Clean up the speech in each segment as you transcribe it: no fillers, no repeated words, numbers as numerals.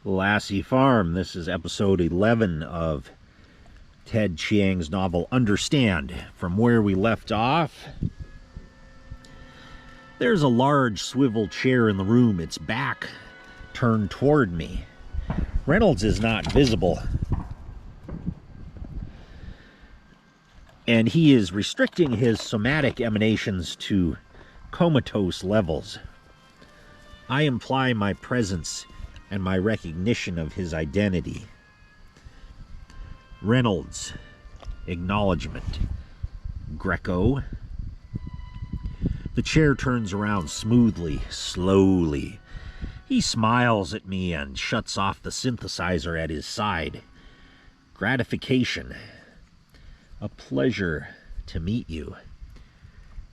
Lassie Farm. This is episode 11 of Ted Chiang's novel Understand. From where we left off, there's a large swivel chair in the room, its back turned toward me. Reynolds is not visible, and he is restricting his somatic emanations to comatose levels. I imply my presence and my recognition of his identity. Reynolds, acknowledgement. Greco. The chair turns around smoothly, slowly. He smiles at me and shuts off the synthesizer at his side. Gratification. A pleasure to meet you.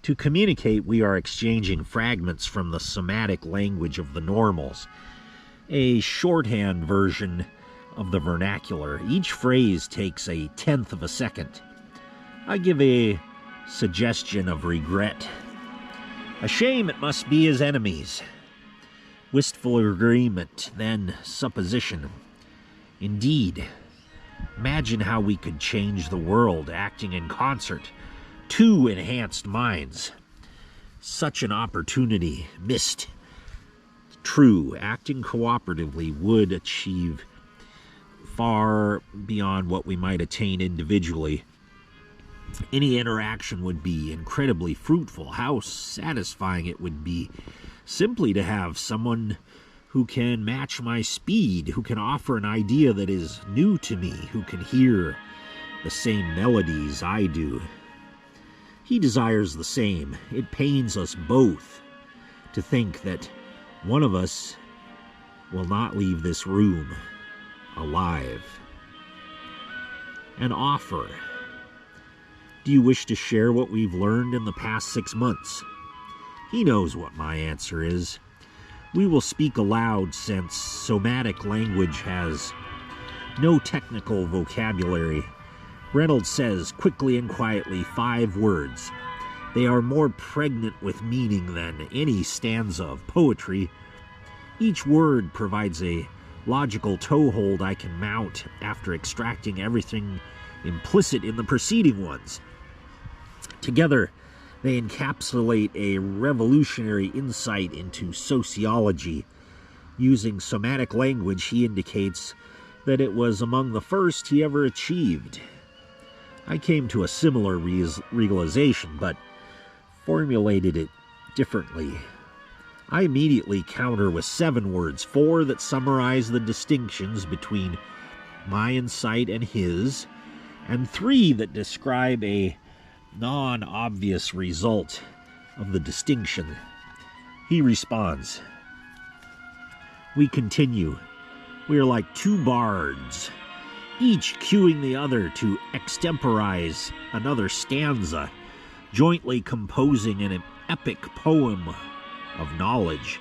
To communicate, we are exchanging fragments from the somatic language of the normals, a shorthand version of the vernacular. Each phrase takes a tenth of a second. I give a suggestion of regret. A shame it must be his enemies. Wistful agreement, then supposition. Indeed, imagine how we could change the world acting in concert. Two enhanced minds. Such an opportunity missed. True, acting cooperatively would achieve far beyond what we might attain individually. Any interaction would be incredibly fruitful. How satisfying it would be simply to have someone who can match my speed, who can offer an idea that is new to me, who can hear the same melodies I do. He desires the same. It pains us both to think that one of us will not leave this room alive. An offer. Do you wish to share what we've learned in the past 6 months? He knows what my answer is. We will speak aloud since somatic language has no technical vocabulary. Reynolds says quickly and quietly 5 words. They are more pregnant with meaning than any stanza of poetry. Each word provides a logical toehold I can mount after extracting everything implicit in the preceding ones. Together, they encapsulate a revolutionary insight into sociology. Using somatic language, he indicates that it was among the first he ever achieved. I came to a similar realization, but formulated it differently. I immediately counter with 7 words, 4 that summarize the distinctions between my insight and his, and 3 that describe a non-obvious result of the distinction. He responds. We continue. We are like 2 bards, each cueing the other to extemporize another stanza, jointly composing an epic poem of knowledge.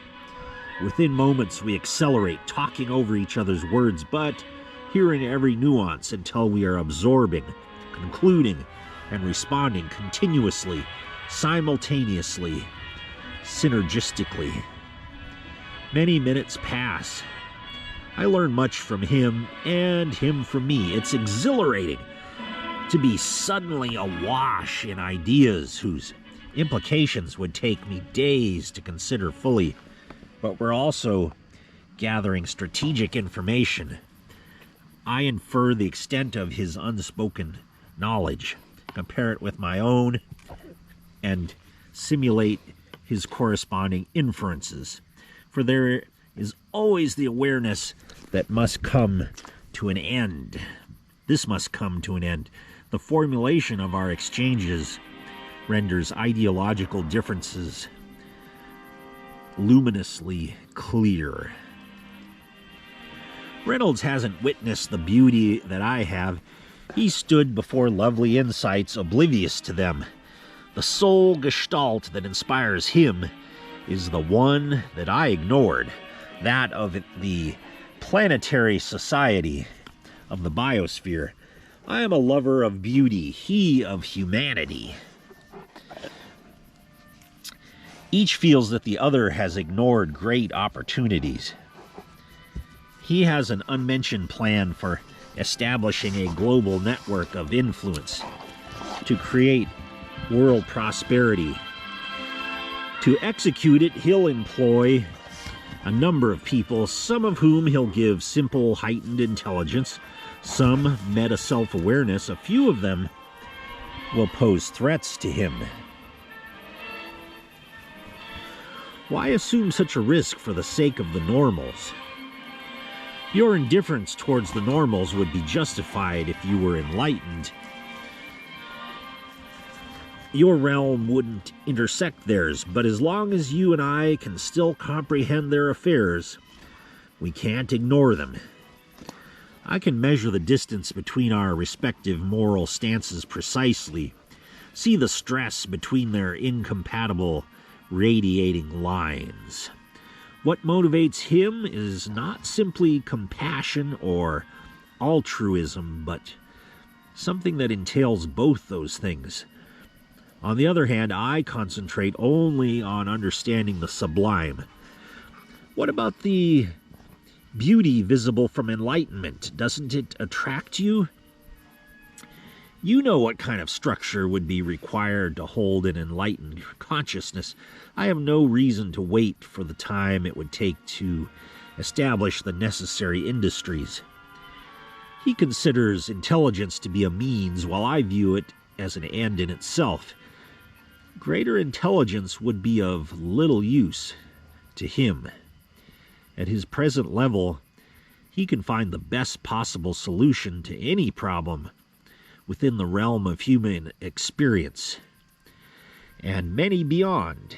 Within moments we accelerate, talking over each other's words, but hearing every nuance until we are absorbing, concluding, and responding continuously, simultaneously, synergistically. Many minutes pass. I learn much from him and him from me. It's exhilarating to be suddenly awash in ideas whose implications would take me days to consider fully. But we're also gathering strategic information. I infer the extent of his unspoken knowledge, compare it with my own, and simulate his corresponding inferences. For there is always the awareness that must come to an end. This must come to an end. The formulation of our exchanges renders ideological differences luminously clear. Reynolds hasn't witnessed the beauty that I have. He stood before lovely insights, oblivious to them. The sole gestalt that inspires him is the one that I ignored, that of the planetary society of the biosphere. I am a lover of beauty, he of humanity. Each feels that the other has ignored great opportunities. He has an unmentioned plan for establishing a global network of influence to create world prosperity. To execute it, he'll employ a number of people, some of whom he'll give simple heightened intelligence, some meta self-awareness. A few of them will pose threats to him. Why assume such a risk for the sake of the normals? Your indifference towards the normals would be justified if you were enlightened. Your realm wouldn't intersect theirs, but as long as you and I can still comprehend their affairs, we can't ignore them. I can measure the distance between our respective moral stances precisely, see the stress between their incompatible radiating lines. What motivates him is not simply compassion or altruism, but something that entails both those things. On the other hand, I concentrate only on understanding the sublime. What about the beauty visible from enlightenment? Doesn't it attract you? You know what kind of structure would be required to hold an enlightened consciousness. I have no reason to wait for the time it would take to establish the necessary industries. He considers intelligence to be a means, while I view it as an end in itself. Greater intelligence would be of little use to him. At his present level, he can find the best possible solution to any problem within the realm of human experience, and many beyond.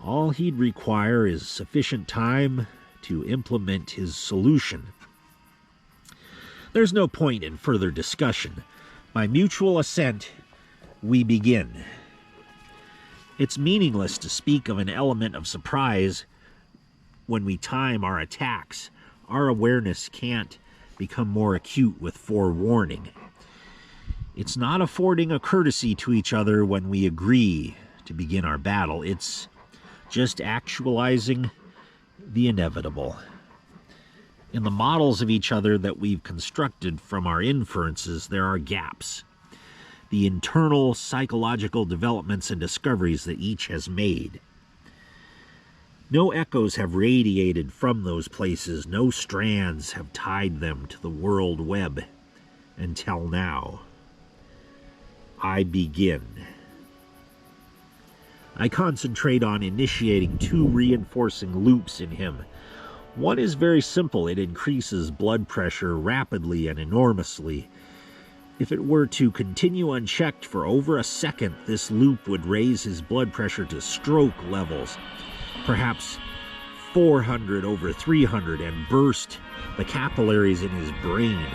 All he'd require is sufficient time to implement his solution. There's no point in further discussion. By mutual assent, we begin. It's meaningless to speak of an element of surprise when we time our attacks. Our awareness can't become more acute with forewarning. It's not affording a courtesy to each other when we agree to begin our battle. It's just actualizing the inevitable. In the models of each other that we've constructed from our inferences, there are gaps. The internal psychological developments and discoveries that each has made. No echoes have radiated from those places. No strands have tied them to the world web until now. I begin. I concentrate on initiating 2 reinforcing loops in him. One is very simple. It increases blood pressure rapidly and enormously. If it were to continue unchecked for over a second, this loop would raise his blood pressure to stroke levels, perhaps 400 over 300, and burst the capillaries in his brain.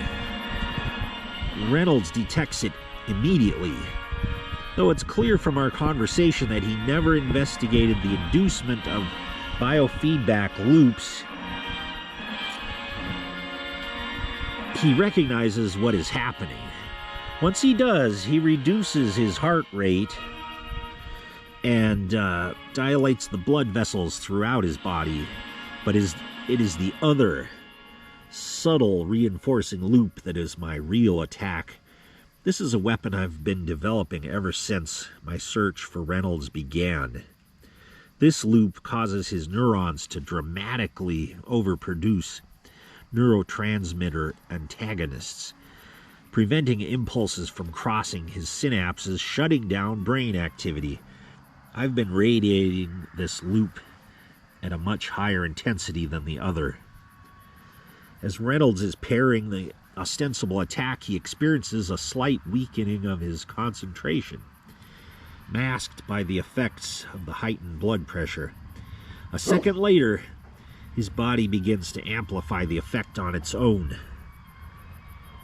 Reynolds detects it immediately, though it's clear from our conversation that he never investigated the inducement of biofeedback loops. He recognizes what is happening. Once he does, he reduces his heart rate and dilates the blood vessels throughout his body, but it is the other subtle reinforcing loop that is my real attack. This is a weapon I've been developing ever since my search for Reynolds began. This loop causes his neurons to dramatically overproduce neurotransmitter antagonists, preventing impulses from crossing his synapses, shutting down brain activity. I've been radiating this loop at a much higher intensity than the other. As Reynolds is parrying the ostensible attack, he experiences a slight weakening of his concentration, masked by the effects of the heightened blood pressure. A second later, his body begins to amplify the effect on its own,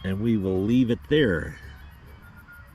and we will leave it there.